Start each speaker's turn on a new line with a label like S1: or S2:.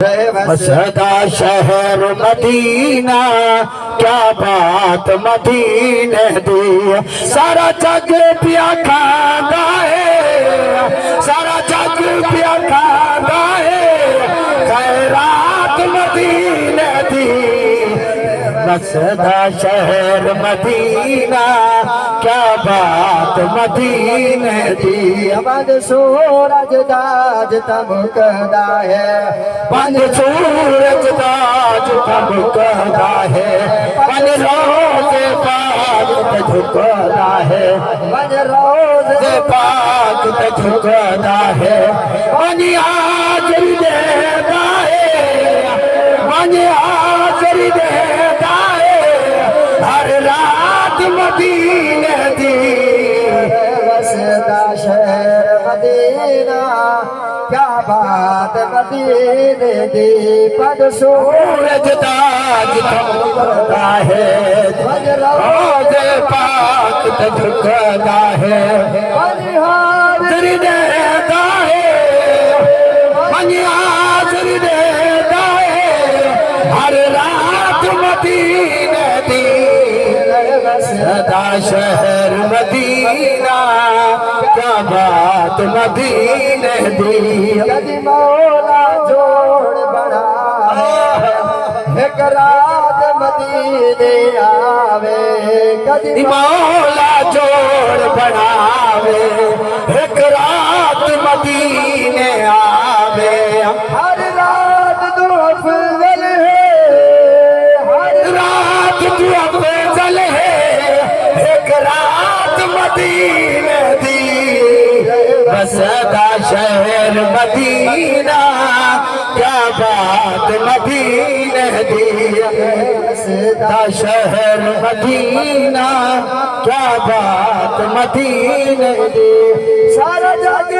S1: सदा शहर मदीना, क्या बात मदीने दी। सारा जग पिया खांदा है, सारा जग पिया खांदा है, खैरात मदीने दी। सदा शहर मदीना, क्या बात मदीने दी।
S2: पंज सूरज दाज तमकदा है,
S1: पंज सूरज दाज तमकदा है, पंज रोज़े पाक ते झुकदा है,
S2: पंज रोज़े
S1: पाक ते झुकदा है। पंज हाज़िर देदा है, पंज हाज़िर देदा है, हर रात मदीने दी।
S2: वसदा शहर मदीना, क्या बात मदीने दी। पंज
S1: सूरज ताज तमकदा है,
S2: पंज
S1: रोज़े पाक ते झुकदा है,
S2: पंज हाज़िर
S1: देदा है, पंज हाज़िर देदा है, हर रात मदीने दी। सदा शहर मदीना, क्या बात मदीने दी।
S2: कदी मौला जोड़ बना एक रात मदीने आवे। कदी
S1: मौला जोड़ बनावे, एक रात मदीने आवे।
S2: हर रात तू अफजल है, हर
S1: रात तू अफजल है, एक रात मदीने दी। सदा शहर मदीना, क्या बात मदीने दी। सदा शहर मदीना, क्या बात मदीने दी।
S2: सारा जग